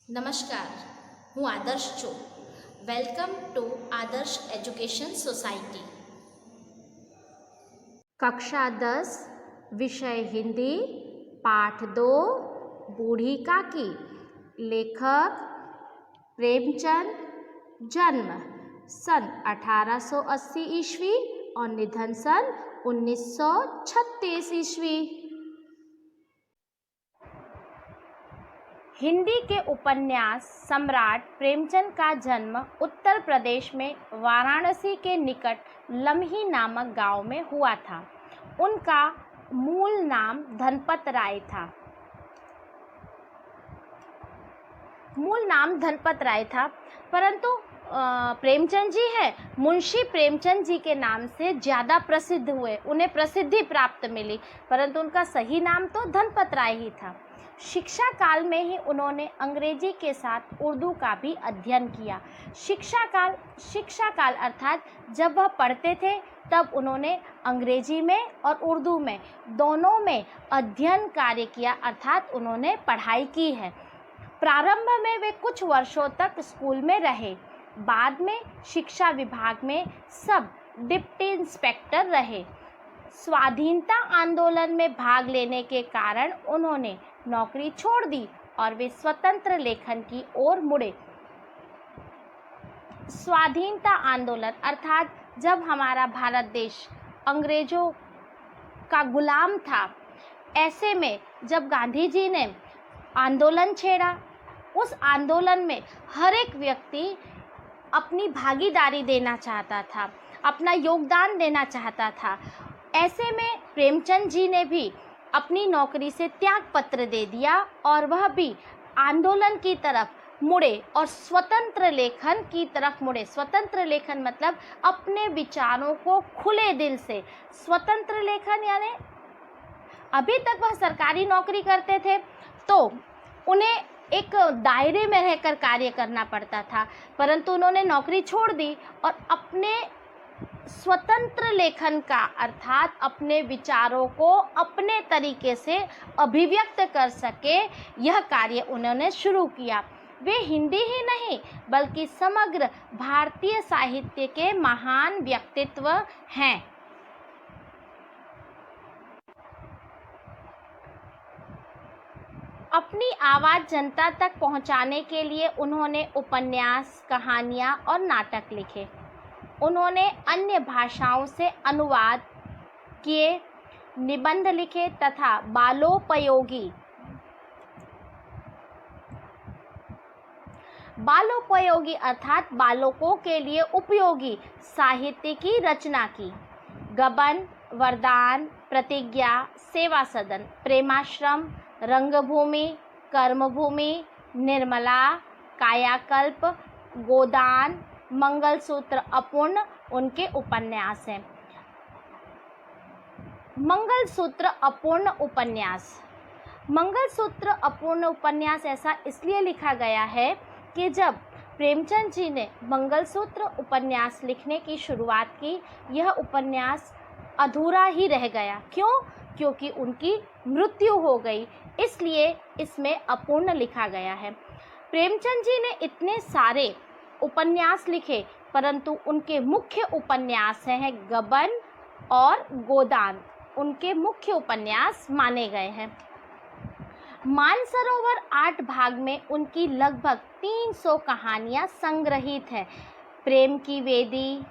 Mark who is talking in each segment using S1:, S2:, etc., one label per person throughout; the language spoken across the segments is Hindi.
S1: નમસ્કાર, હું આદર્શ છું. વેલકમ ટુ આદર્શ એજ્યુકેશન સોસાયટી. कक्षा 10 विषय हिंदी पाठ 2 बूढ़ी काकी. लेखक प्रेमचंद. जन्म सन 1880 ईस्वी और निधन सन 1936 ईस्वी. हिंदी के उपन्यास सम्राट प्रेमचंद का जन्म उत्तर प्रदेश में वाराणसी के निकट लम्ही नामक गांव में हुआ था. उनका मूल नाम धनपत राय था. परंतु प्रेमचंद जी है मुंशी प्रेमचंद जी के नाम से ज़्यादा प्रसिद्ध हुए, उन्हें प्रसिद्धि प्राप्त मिली, परंतु उनका सही नाम तो धनपत राय ही था. शिक्षा काल में ही उन्होंने अंग्रेजी के साथ उर्दू का भी अध्ययन किया. शिक्षा काल अर्थात जब वह पढ़ते थे तब उन्होंने अंग्रेजी में और उर्दू में दोनों में अध्ययन कार्य किया, अर्थात उन्होंने पढ़ाई की है. प्रारंभ में वे कुछ वर्षों तक स्कूल में रहे. बाद में शिक्षा विभाग में सब डिप्टी इंस्पेक्टर रहे. स्वाधीनता आंदोलन में भाग लेने के कारण उन्होंने नौकरी छोड़ दी और वे स्वतंत्र लेखन की ओर मुड़े. स्वाधीनता आंदोलन अर्थात जब हमारा भारत देश अंग्रेजों का गुलाम था, ऐसे में जब गांधी जी ने आंदोलन छेड़ा, उस आंदोलन में हर एक व्यक्ति अपनी भागीदारी देना चाहता था, अपना योगदान देना चाहता था. ऐसे में प्रेमचंद जी ने भी अपनी नौकरी से त्याग पत्र दे दिया और वह भी आंदोलन की तरफ मुड़े और स्वतंत्र लेखन की तरफ मुड़े. स्वतंत्र लेखन मतलब अपने विचारों को खुले दिल से, स्वतंत्र लेखन यानी अभी तक वह सरकारी नौकरी करते थे तो उन्हें एक दायरे में रहकर कार्य करना पड़ता था, परंतु उन्होंने नौकरी छोड़ दी और अपने स्वतंत्र लेखन का अर्थात अपने विचारों को अपने तरीके से अभिव्यक्त कर सके, यह कार्य उन्होंने शुरू किया. वे हिंदी ही नहीं बल्कि समग्र भारतीय साहित्य के महान व्यक्तित्व हैं. अपनी आवाज़ जनता तक पहुंचाने के लिए उन्होंने उपन्यास, कहानियां और नाटक लिखे. उन्होंने अन्य भाषाओं से अनुवाद किए, निबंध लिखे तथा बालोपयोगी अर्थात बालकों के लिए उपयोगी साहित्य की रचना की. गबन, वरदान, प्रतिज्ञा, सेवा सदन, प्रेमाश्रम, रंगभूमि, कर्मभूमि, निर्मला, कायाकल्प, गोदान, मंगलसूत्र अपूर्ण उनके उपन्यास हैं. मंगलसूत्र अपूर्ण उपन्यास ऐसा इसलिए लिखा गया है कि जब प्रेमचंद जी ने मंगलसूत्र उपन्यास लिखने की शुरुआत की, यह उपन्यास अधूरा ही रह गया. क्योंकि उनकी मृत्यु हो गई, इसलिए इसमें अपूर्ण लिखा गया है. प्रेमचंद जी ने इतने सारे उपन्यास लिखे, परंतु उनके मुख्य उपन्यास हैं गबन और गोदान, उनके मुख्य उपन्यास माने गए हैं. मानसरोवर 8 भाग में उनकी लगभग 300 कहानियां संग्रहित हैं. प्रेम की वेदी,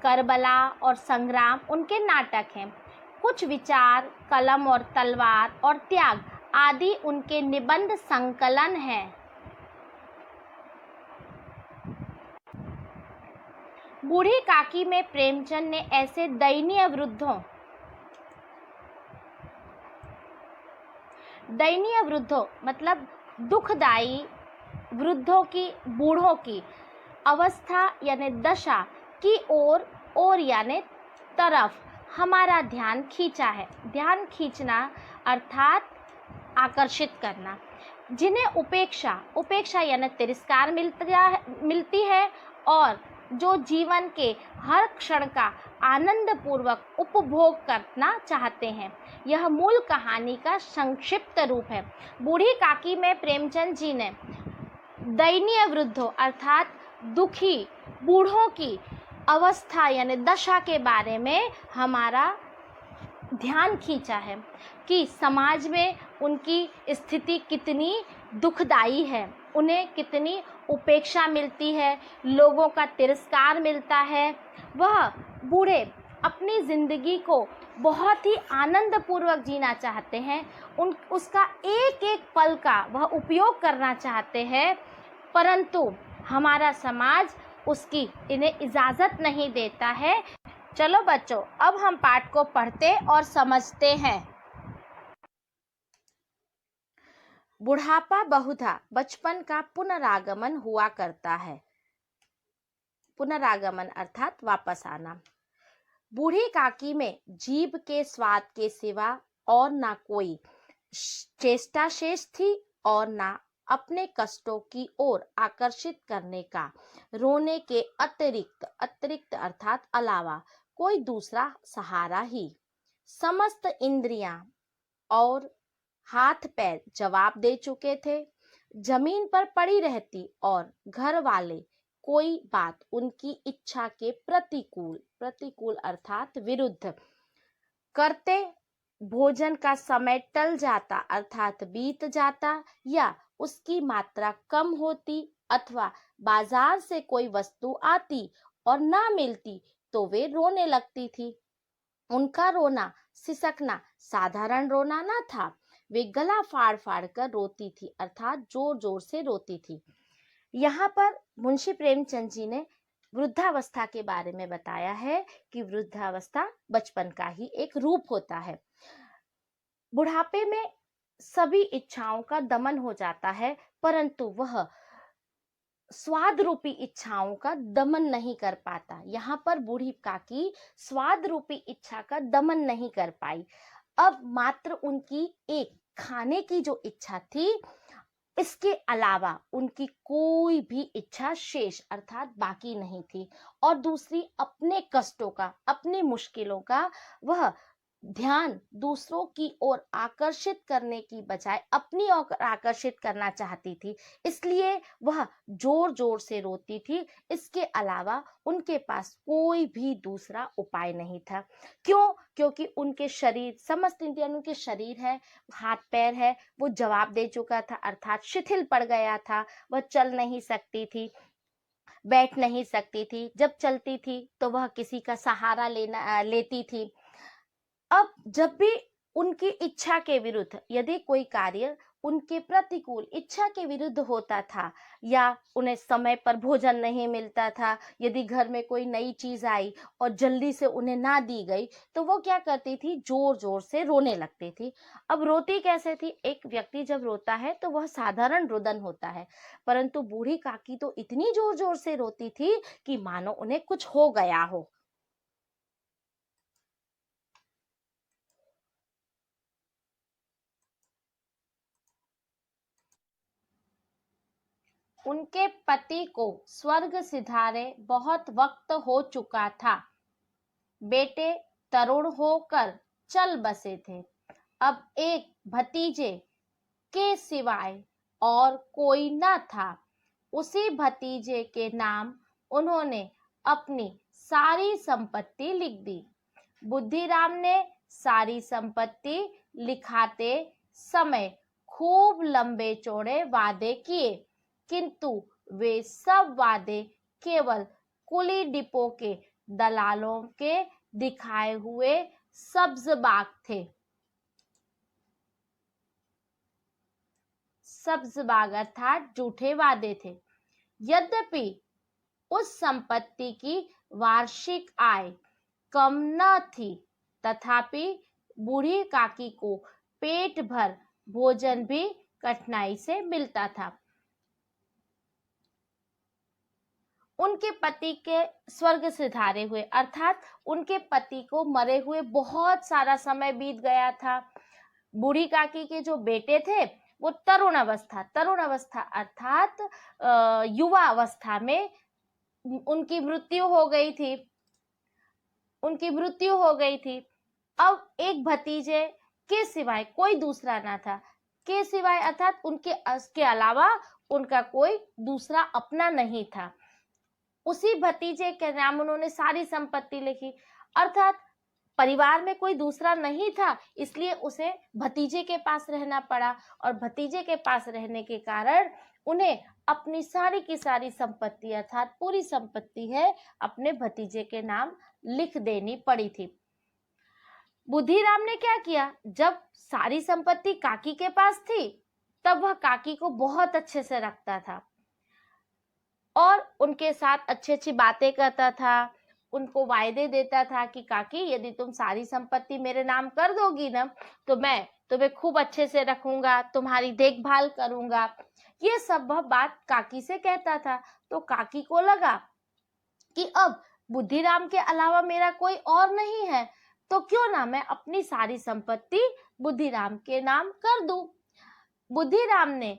S1: करबला और संग्राम उनके नाटक हैं. कुछ विचार, कलम और तलवार और त्याग आदि उनके निबंध संकलन हैं. बूढ़ी काकी में प्रेमचंद ने ऐसे दयनीय वृद्धों मतलब दुखदायी वृद्धों की, बूढ़ों की अवस्था यानी दशा की ओर यानी तरफ हमारा ध्यान खींचा है. ध्यान खींचना अर्थात आकर्षित करना. जिन्हें उपेक्षा यानी तिरस्कार मिलती है और जो जीवन के हर क्षण का आनंद पूर्वक उपभोग करना चाहते हैं. यह मूल कहानी का संक्षिप्त रूप है. बूढ़ी काकी में प्रेमचंद जी ने दयनीय वृद्धों अर्थात दुखी बूढ़ों की अवस्था यानी दशा के बारे में हमारा ध्यान खींचा है कि समाज में उनकी स्थिति कितनी दुखदाई है, उन्हें कितनी उपेक्षा मिलती है, लोगों का तिरस्कार मिलता है। वह बूढ़े अपनी ज़िंदगी को बहुत ही आनंदपूर्वक जीना चाहते हैं, उसका एक एक पल का वह उपयोग करना चाहते हैं, परंतु हमारा समाज उसकी इन्हें इजाज़त नहीं देता है। चलो बच्चों, अब हम पाठ को पढ़ते और समझते हैं। बुढ़ापा बहुधा बचपन का पुनरागमन हुआ करता है। पुनरागमन अर्थात वापस आना। बूढ़ी काकी में जीभ के स्वाद के सिवा और ना कोई चेष्टा शेष थी और ना अपने कष्टों की ओर आकर्षित करने का रोने के अतिरिक्त अर्थात अलावा कोई दूसरा सहारा ही। समस्त इंद्रियां और हाथ पैर जवाब दे चुके थे। जमीन पर पड़ी रहती और घर वाले कोई बात उनकी इच्छा के प्रतिकूल अर्थात विरुद्ध करते, भोजन का समय टल जाता अर्थात बीत जाता या उसकी मात्रा कम होती अथवा बाजार से कोई वस्तु आती और ना मिलती तो वे रोने लगती थी। उनका रोना सिसकना साधारण रोना ना था, वे गला फाड़ फाड़ कर रोती थी अर्थात जोर जोर से रोती थी। यहाँ पर मुंशी प्रेमचंद जी ने वृद्धावस्था के बारे में बताया है कि वृद्धावस्था बचपन का ही एक रूप होता है। बुढ़ापे में सभी इच्छाओं का दमन हो जाता है, परंतु वह स्वाद रूपी इच्छाओं का दमन नहीं कर पाता। यहाँ पर बूढ़ी काकी स्वाद रूपी इच्छा का दमन नहीं कर पाई। अब मात्र उनकी एक खाने की जो इच्छा थी, इसके अलावा उनकी कोई भी इच्छा शेष अर्थात बाकी नहीं थी। और दूसरी, अपने कष्टों का, अपनी मुश्किलों का वह ध्यान दूसरों की ओर आकर्षित करने की बजाय अपनी ओर आकर्षित करना चाहती थी, इसलिए वह जोर जोर से रोती थी। इसके अलावा उनके पास कोई भी दूसरा उपाय नहीं था। क्यों? क्योंकि उनके शरीर, समस्त इंद्रियां उनके शरीर है, हाथ पैर है, वो जवाब दे चुका था अर्थात शिथिल पड़ गया था। वह चल नहीं सकती थी, बैठ नहीं सकती थी, जब चलती थी तो वह किसी का सहारा लेती थी। अब जब भी उनकी इच्छा के विरुद्ध यदि कोई कार्य उनके प्रतिकूल इच्छा के विरुद्ध होता था या उन्हें समय पर भोजन नहीं मिलता था, यदि घर में कोई नई चीज आई और जल्दी से उन्हें ना दी गई तो वो क्या करती थी, जोर जोर से रोने लगती थी। अब रोती कैसे थी? एक व्यक्ति जब रोता है तो वह साधारण रुदन होता है, परंतु बूढ़ी काकी तो इतनी जोर जोर से रोती थी कि मानो उन्हें कुछ हो गया हो। उनके पति को स्वर्ग सिधारे बहुत वक्त हो चुका था। बेटे तरुण होकर चल बसे थे। अब एक भतीजे के सिवाय और कोई न था। उसी भतीजे के नाम उन्होंने अपनी सारी संपत्ति लिख दी। बुद्धिराम ने सारी संपत्ति लिखाते समय खूब लंबे चौड़े वादे किए, किंतु वे सब वादे केवल कुली डिपो के दलालों के दिखाए हुए सब्ज बाग थे। सब्ज बाग अर्थात झूठे वादे थे। यद्यपि उस संपत्ति की वार्षिक आय कम न थी, तथापि बूढ़ी काकी को पेट भर भोजन भी कठिनाई से मिलता था। उनके पति के स्वर्ग सिधारे हुए अर्थात उनके पति को मरे हुए बहुत सारा समय बीत गया था। बूढ़ी काकी के जो बेटे थे वो तरुण अवस्था अर्थात युवा अवस्था में उनकी मृत्यु हो गई थी। अब एक भतीजे के सिवाय कोई दूसरा ना था। के सिवाय अर्थात उसके अलावा उनका कोई दूसरा अपना नहीं था। उसी भतीजे के नाम उन्होंने सारी संपत्ति लिखी, अर्थात परिवार में कोई दूसरा नहीं था, इसलिए उसे भतीजे के पास रहना पड़ा, और भतीजे के पास रहने के कारण उन्हें अपनी सारी की सारी संपत्ति अर्थात पूरी संपत्ति है अपने भतीजे के नाम लिख देनी पड़ी थी। बुद्धिराम ने क्या किया, जब सारी संपत्ति काकी के पास थी तब वह काकी को बहुत अच्छे से रखता था और उनके साथ अच्छी अच्छी बातें करता था, उनको वायदे देता था कि काकी यदि तुम सारी संपत्ति मेरे नाम कर दोगी ना तो मैं तुम्हें खूब अच्छे से रखूंगा, तुम्हारी देखभाल करूंगा। ये सब वह बात काकी से कहता था। तो काकी को लगा कि अब बुद्धिराम के अलावा मेरा कोई और नहीं है, तो क्यों ना मैं अपनी सारी संपत्ति बुद्धिराम के नाम कर दूं। बुद्धिराम ने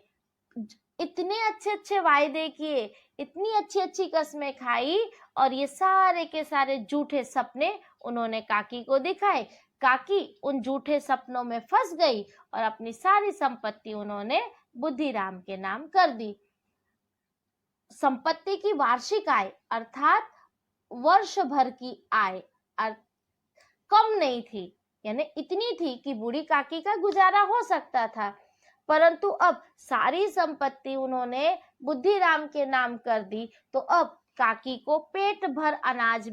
S1: इतने अच्छे अच्छे वायदे किए, इतनी अच्छी अच्छी कस्में खाई और ये सारे के सारे झूठे सपने उन्होंने काकी को दिखाए। काकी उन झूठे सपनों में फंस गई और अपनी सारी संपत्ति उन्होंने बुद्धिराम के नाम कर दी। संपत्ति की वार्षिक आय अर्थात वर्ष भर की आय कम नहीं थी, यानी इतनी थी कि बूढ़ी काकी का गुजारा हो सकता था, परंतु अब सारी संपत्ति उन्होंने बुद्धिराम के नाम कर दी। तो अब काकी को पेट भर अनाज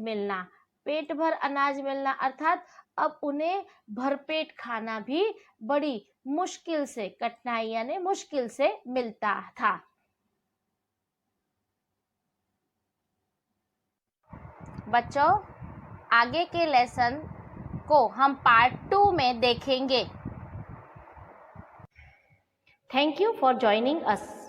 S1: मिलना अर्थात अब उन्हें भरपेट खाना भी बड़ी मुश्किल से, कठिनाई यानी मुश्किल से मिलता था। बच्चों, आगे के लेसन को हम पार्ट 2 में देखेंगे। Thank you for joining us.